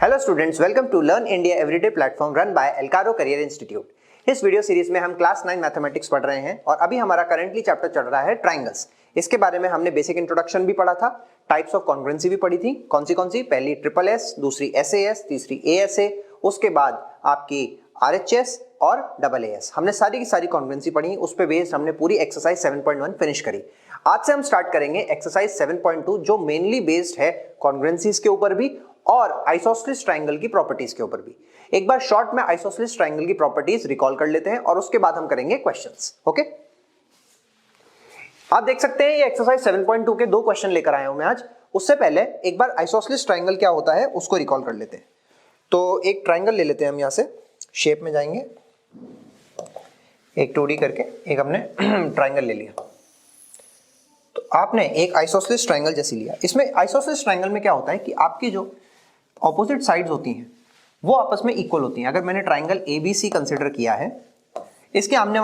Hello students, welcome to learn India everyday platform run by Elcaro career institute. इस video series में हम class 9 mathematics पढ़ रहे हैं और अभी हमारा करंटली चैप्टर चल रहा है ट्रायंगल्स। इसके बारे में हमने बेसिक इंट्रोडक्शन भी पढ़ा था, टाइप्स ऑफ कॉन्ग्रुएंसी भी पढ़ी थी। कौन सी? पहली ट्रिपल एस, दूसरी एसएएस, तीसरी एएसए, उसके बाद आपकी आरएचएस और डबल एएस। हमने सारी की सारी कॉन्ग्रुएंसी पढ़ी, उस पे बेस्ड हमने पूरी एक्सरसाइज 7.1 फिनिश करी। आज से हम स्टार्ट करेंगे एक्सरसाइज 7.2 जो मेनली बेस्ड है कॉन्ग्रुएंसीज के ऊपर भी और आइसोसेलेस ट्रायंगल की प्रॉपर्टीज के ऊपर भी। एक बार शॉर्ट में आइसोसेलेस ट्रायंगल की प्रॉपर्टीज रिकॉल कर लेते हैं और उसके बाद हम करेंगे क्वेश्चंस। ओके, आप देख सकते हैं ये एक्सरसाइज 7.2 के 2 क्वेश्चन लेकर आया हूं मैं आज। उससे पहले एक बार आइसोसेलेस ट्रायंगल क्या होता है उसको रिकॉल कर लेते हैं। तो एक ट्रायंगल ले लेते हैं हम, यहां से शेप में जाएंगे, एक 2D करके एक हमने ट्रायंगल ले लिया। तो आपने एक आइसोसेलेस ट्रायंगल जैसी लिया। इसमें आइसोसेलेस ट्रायंगल में क्या होता है कि आपकी जो ऑपोजिट साइड्स होती हैं वो आपस में इक्वल होती हैं। अगर मैंने ट्रायंगल एबीसी कंसीडर किया है, इसके आमने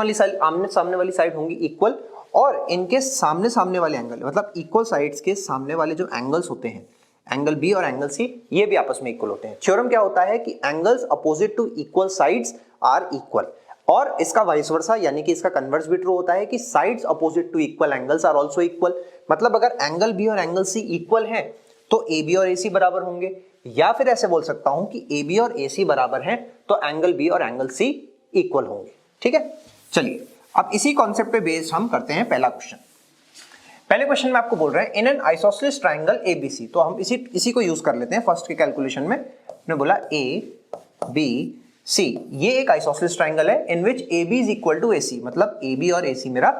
सामने वाली साइड होंगी इक्वल और इनके सामने सामने वाले एंगल, मतलब इक्वल साइड्स के सामने वाले जो एंगल्स होते हैं, एंगल बी और एंगल सी, ये भी आपस में इक्वल होते हैं। थ्योरम क्या होता है कि angles opposite to equal sides are equal, और इसका वाइस वर्सा यानी कि इसका कन्वर्स भी ट्रू होता है कि sides opposite to equal angles are also equal. मतलब अगर एंगल बी और एंगल सी इक्वल है तो ए बी और ए सी बराबर होंगे, या फिर ऐसे बोल सकता हूं कि ए बी और ए सी बराबर हैं तो एंगल बी और एंगल सी इक्वल होंगे। ठीक है, चलिए अब इसी कॉन्सेप्ट पे बेस्ड हम करते हैं पहला क्वेश्चन। पहले क्वेश्चन में आपको बोल रहे हैं in an isosceles triangle ABC, तो हम इसी को यूज कर लेते हैं फर्स्ट के कैलकुलेशन में। हमने बोला ए बी सी, ये एक आइसोसेलेस ट्रायंगल है in which A B is equal to A C, मतलब ए बी और ए सी मेरा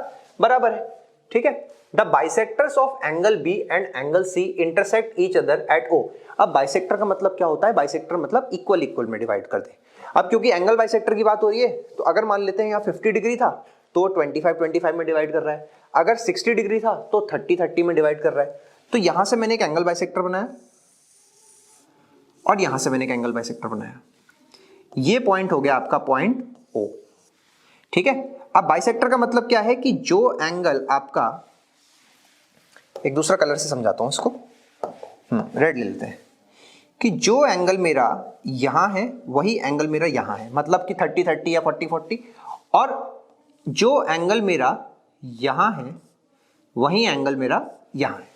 बराबर है। ठीक है, the bisectors of angle B and angle C intersect each other at O. अब बाइसेक्टर का मतलब क्या होता है? बाइसेक्टर मतलब इक्वल इक्वल में डिवाइड कर दे। अब क्योंकि एंगल बाइसेक्टर की बात हो रही है तो अगर मान लेते हैं यहाँ 50 डिग्री था तो 25 में डिवाइड कर रहा है, अगर 60 डिग्री था तो 30 में डिवाइड कर रहा है। तो यहां से मैंने एक एंगल बाइसेक्टर बनाया और यहां से मैंने एक एंगल बाइसेक्टर बनाया। ये पॉइंट हो गया आपका पॉइंट ओ। ठीक है, अब बाइसेक्टर का मतलब क्या है कि जो एंगल आपका, एक दूसरा कलर से समझाता हूं इसको, रेड ले लेते हैं, कि जो एंगल मेरा यहां है वही एंगल मेरा यहां है, मतलब कि 30 या 40, और जो एंगल मेरा यहां है वही एंगल मेरा यहां है।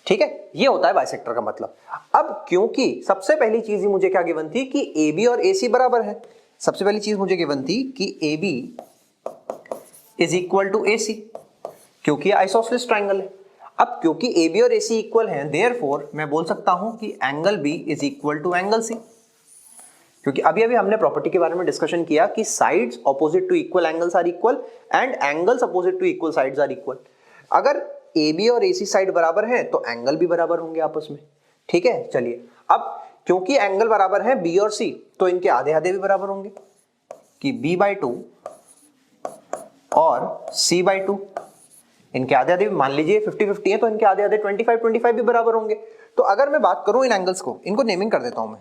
ठीक है, ये होता है बाइसेक्टर का मतलब। अब क्योंकि सबसे पहली चीज ही मुझे क्या गिवन थी कि ए बी और ए सी बराबर है, सबसे पहली चीज मुझे गिवन थी कि A B is equal to A C, क्योंकि आइसोसेलेस ट्रायंगल है। अब क्योंकि ए बी और ए सी इक्वल हैं, देयरफॉर मैं बोल सकता हूं कि angle B is equal to angle C, क्योंकि अभी हमने प्रॉपर्टी के बारे में डिस्कशन किया कि sides opposite to equal angles are equal and angles opposite to equal sides are equal. अगर ए बी और ए सी साइड बराबर है तो एंगल भी बराबर होंगे आपस में। ठीक है, चलिए अब क्योंकि एंगल बराबर है बी और सी तो इनके आधे आधे भी बराबर होंगे कि b/2 और c/2, इनके आधे आधे, मान लीजिए 50-50 है तो इनके आधे आधे 25-25 भी बराबर होंगे। तो अगर मैं बात करूं इन एंगल्स को, इनको नेमिंग कर देता हूं मैं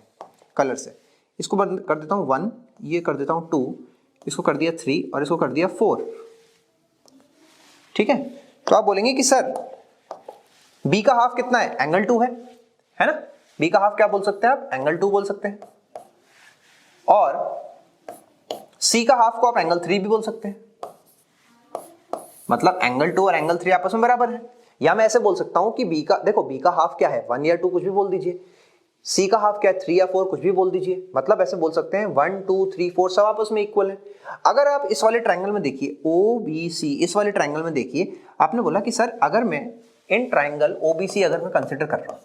कलर से, इसको कर देता हूं 1, ये कर देता हूं 2, इसको कर दिया 3 और इसको कर दिया 4। ठीक है, तो आप बोलेंगे कि सर b का हाफ कितना है? एंगल 2 है ना? b का हाफ क्या बोल सकते हैं आप? एंगल 2 बोल सकते हैं, और c का हाफ को आप एंगल 3 भी बोल सकते हैं, मतलब एंगल 2 और एंगल 3 आपस में बराबर है। या मैं ऐसे बोल सकता हूं कि b का हाफ क्या है? 1 या 2 कुछ भी बोल दीजिए, c का हाफ क्या है? 3 या 4 कुछ भी बोल दीजिए, मतलब ऐसे बोल सकते हैं 1 2 3 4 सब आपस में इक्वल है। अगर आप इस वाले ट्रायंगल में देखिए OBC, इस वाले ट्रायंगल में देखिए, आपने बोला कि सर अगर मैं इन ट्रायंगल OBC अगर मैं कंसिडर कर रहा हूं,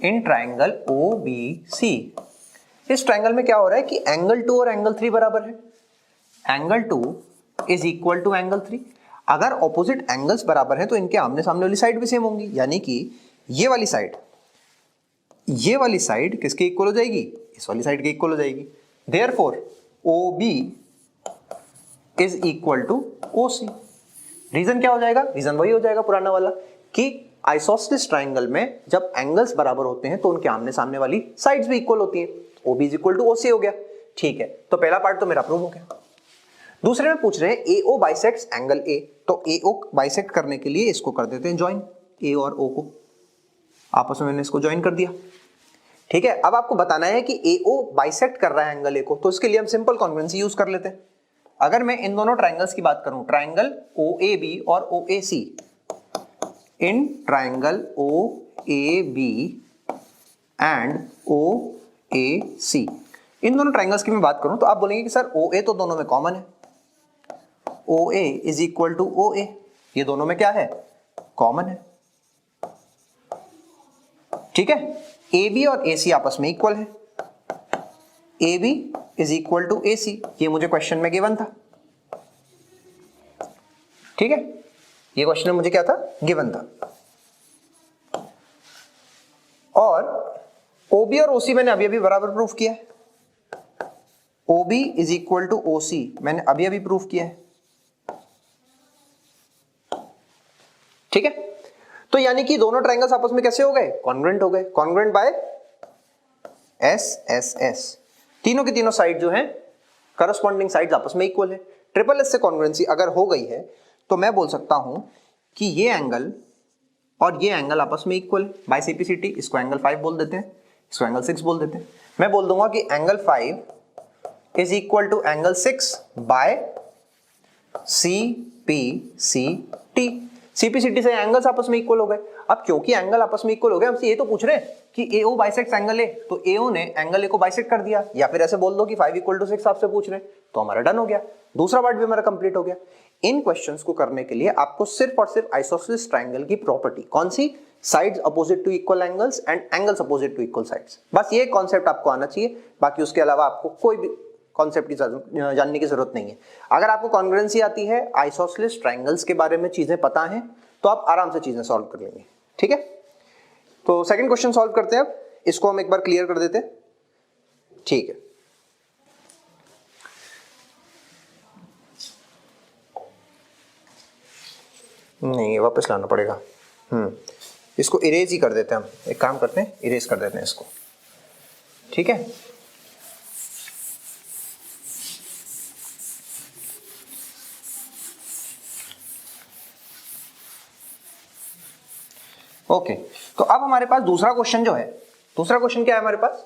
इन ट्रायंगल OBC, इस ट्रायंगल में क्या हो रहा है कि एंगल 2 और एंगल 3 बराबर है, angle 2 is equal to angle 3। अगर ऑपोजिट एंगल्स बराबर हैं तो इनके आमने सामने वाली साइड भी सेम होंगी, यानी कि ये वाली साइड किसके इक्वल हो जाएगी? इस वाली साइड के इक्वल हो जाएगी। Therefore OB is equal to OC। Reason क्या हो जाएगा? रीजन वही हो जाएगा पुराना वाला कि आइसोसेलेस ट्रायंगल में जब एंगल्स बराबर होते हैं तो उनके आमने सामने वाली साइड्स भी इक्वल होती हैं। OB is equal to OC हो गया। ठीक है, तो पहला पार्ट तो मेरा प्रूव हो गया। दूसरे में पूछ रहे हैं AO बाइसेक्ट्स एंगल A, तो AO बाइसेक्ट करने के लिए इसको कर देते हैं ज्वाइन, A और O को आपस में मैंने इसको ज्वाइन कर दिया। ठीक है, अब आपको बताना है कि AO बाइसेक्ट कर रहा है एंगल A को, तो इसके लिए हम सिंपल कॉन्ग्रुएंसी यूज कर लेते हैं। अगर मैं इन दोनों ट्राइंगल्स की बात करूं, ट्राइंगल OAB और OAC, in triangle OAB and OAC, इन दोनों ट्राइंगल्स की मैं बात करूं तो आप बोलेंगे कि सर OA तो दोनों में कॉमन है, OA is equal to OA, ये दोनों में क्या है, कॉमन है। ठीक है, AB और AC आपस में इक्वल है, AB is equal to AC, ये मुझे क्वेश्चन में गिवन था। ठीक है, ये क्वेश्चन में मुझे क्या था, गिवन था। और OB और OC मैंने अभी अभी बराबर प्रूफ किया है, OB is equal to OC मैंने अभी अभी प्रूफ किया है। ठीक है, तो यानी कि दोनों ट्राइंगल्स आपस में कैसे हो गए, कॉन्ग्रुएंट हो गए, कॉन्ग्रुएंट बाय SSS, तीनों की तीनों साइड जो हैं करस्पॉन्डिंग साइड्स आपस में इक्वल है। ट्रिपल एस से कॉन्ग्रुएंसी अगर हो गई है तो मैं बोल सकता हूं कि ये एंगल और ये एंगल आपस में इक्वल है, बाय सिंप्लिसिटी इसको एंगल 5 बोल देते हैं, इसको एंगल 6 बोल देते हैं। मैं बोल दूंगा कि angle 5 is equal to angle 6 by CPCT। CPCT से एंगल्स आपस में इक्वल हो गए। अब क्योंकि एंगल आपस में इक्वल हो गए, हमसे ये तो पूछ रहे हैं कि AO बाइसेक्ट्स एंगल A, तो AO ने एंगल A को बाइसेक्ट कर दिया, या फिर ऐसे बोल दो कि 5 इक्वल टू 6 आपसे पूछ रहे हैं, तो हमारा डन हो गया, दूसरा पार्ट भी हमारा कंप्लीट हो गया। इन क्वेश्चंस को करने के लिए आपको सिर्फ और सिर्फ आइसोसेलेस ट्राइंगल की प्रॉपर्टी, कौन सी, sides opposite to equal angles and angles opposite to equal sides, बस ये कॉन्सेप्ट आपको आना चाहिए। बाकी उसके अलावा आपको कोई भी कॉन्सेप्ट की जानने की जरूरत नहीं है। अगर आपको कॉन्ग्रुएंसी आती है, आइसोसेलेस ट्राइंगल्स के बारे में चीजें पता है, तो आप आराम से चीजें सॉल्व कर लेंगे। ठीक है, तो सेकंड क्वेश्चन सॉल्व करते हैं। अब इसको हम एक बार क्लियर कर देते हैं। ठीक है, नहीं वापस लाना पड़ेगा, इसको इरेज ही कर देते हैं हम, एक काम करते हैं इरेज कर देते हैं इसको। ठीक है, ओके तो अब हमारे पास दूसरा क्वेश्चन जो है, दूसरा क्वेश्चन क्या है हमारे पास,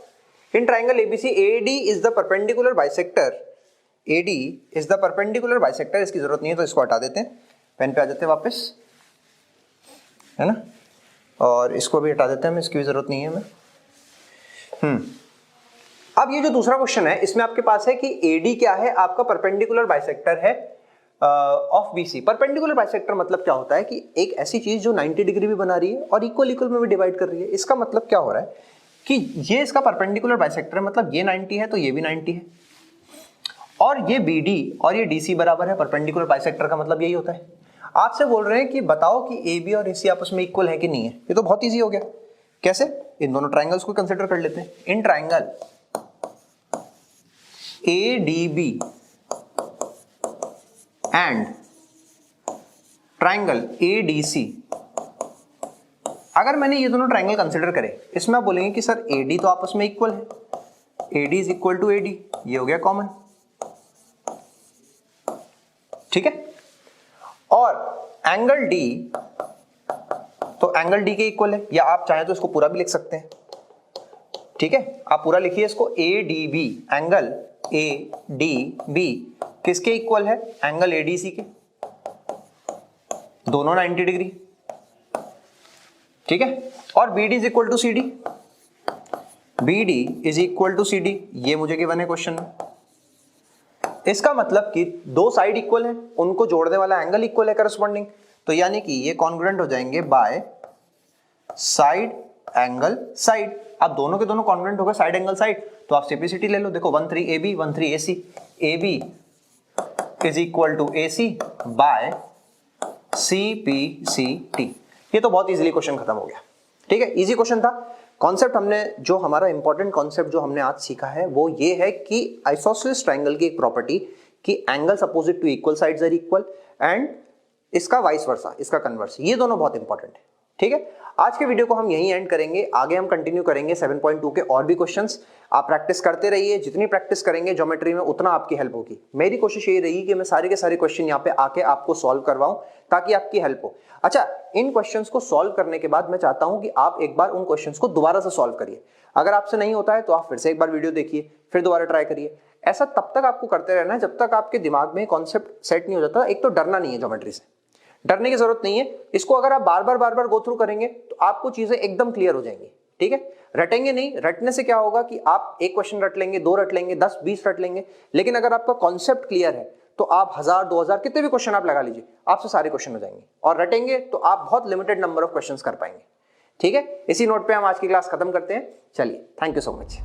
in triangle ABC AD is the perpendicular bisector, AD is the perpendicular bisector, इसकी जरूरत नहीं है तो इसको हटा देते हैं, पेन पे आ जाते हैं वापस, है ना, और इसको भी हटा देते हैं, इसकी भी जरूरत नहीं है हमें। अब ये जो दूसरा क्वेश्चन है, इसमें आपके पास है कि AD क्या है, आपका परपेंडिकुलर बाइसेक्टर है ऑफ BC। परपेंडिकुलर बाइसेक्टर मतलब क्या होता है कि एक ऐसी चीज जो 90 डिग्री भी बना रही है और इक्वल इक्वल में भी डिवाइड कर रही है। इसका मतलब क्या हो रहा है कि ये इसका परपेंडिकुलर बाइसेक्टर है, मतलब ये 90 है तो ये भी 90 है, और ये BD और ये DC बराबर है। परपेंडिकुलर बाइसेक्टर का मतलब यही होता है। आपसे बोल रहे हैं कि बताओ कि AB और AC आपस में इक्वल है कि नहीं है। ये तो बहुत ईजी हो गया, कैसे, इन दोनों ट्राइंगल्स को कंसिडर कर लेते हैं। In triangle ADB and triangle ADC, अगर मैंने ये दोनों ट्राइंगल कंसिडर करे, इसमें आप बोलेंगे कि सर AD तो आपस में इक्वल है, AD is equal to AD, ये हो गया कॉमन। ठीक है, और एंगल D तो एंगल D के इक्वल है, या आप चाहें तो इसको पूरा भी लिख सकते हैं। ठीक है, आप पूरा लिखिए इसको, ADB, एंगल ADB किसके इक्वल है, एंगल ADC के, दोनों 90 डिग्री। ठीक है, और BD is equal to CD, BD is equal to CD, ये मुझे गिवन है क्वेश्चन में। इसका मतलब कि दो साइड इक्वल है, उनको जोड़ने वाला एंगल इक्वल है करस्पॉन्डिंग, तो यानी कि ये कॉन्ग्रुएंट हो जाएंगे बाय साइड एंगल साइड। अब दोनों के दोनों कॉन्ग्रुएंट हो गए साइड एंगल साइड, तो आप सिंप्लिसिटी ले लो, देखो 13 AB 13 AC, AB is equal to AC by CPCT। ये तो बहुत इजीली क्वेश्चन खत्म हो गया। ठीक है, इजी क्वेश्चन था। कॉन्सेप्ट हमने, जो हमारा इंपॉर्टेंट कॉन्सेप्ट जो हमने आज सीखा है वो ये है कि आइसोसेलेस ट्राइंगल की एक प्रॉपर्टी कि angles opposite to equal sides are equal, and इसका वाइस वर्सा, इसका कन्वर्स, ये दोनों बहुत इंपॉर्टेंट है। ठीक है, आज के वीडियो को हम यहीं एंड करेंगे। आगे हम कंटिन्यू करेंगे 7.2 के और भी क्वेश्चंस। आप प्रैक्टिस करते रहिए, जितनी प्रैक्टिस करेंगे ज्योमेट्री में उतना आपकी हेल्प होगी। मेरी कोशिश यही रही कि मैं सारे के सारे क्वेश्चन यहाँ पे आके आपको सॉल्व करवाऊं ताकि आपकी हेल्प हो। अच्छा, इन क्वेश्चंस को सॉल्व करने के बाद मैं चाहता हूं कि आप एक बार उन क्वेश्चंस को दोबारा से सॉल्व करिए। अगर आपसे नहीं होता है तो आप फिर से एक बार वीडियो देखिए, फिर दोबारा ट्राई करिए। ऐसा तब तक आपको करते रहना है जब तक आपके दिमाग में कॉन्सेप्ट सेट नहीं हो जाता। एक तो डरना नहीं है, ज्योमेट्री से डरने की जरूरत नहीं है। इसको अगर आप बार बार गो थ्रू करेंगे तो आपको चीजें एकदम क्लियर हो जाएंगी। ठीक है, रटेंगे नहीं, रटने से क्या होगा कि आप एक क्वेश्चन रट लेंगे, 2 रट लेंगे, 10 20 रट लेंगे, लेकिन अगर आपका कॉन्सेप्ट क्लियर है तो आप 1000 2000 कितने भी क्वेश्चन आप लगा लीजिए, आपसे सारे क्वेश्चन हो जाएंगे। और रटेंगे तो आप बहुत लिमिटेड नंबर ऑफ क्वेश्चन कर पाएंगे। ठीक है, इसी नोट पे हम आज की क्लास खत्म करते हैं। चलिए, थैंक यू सो मच।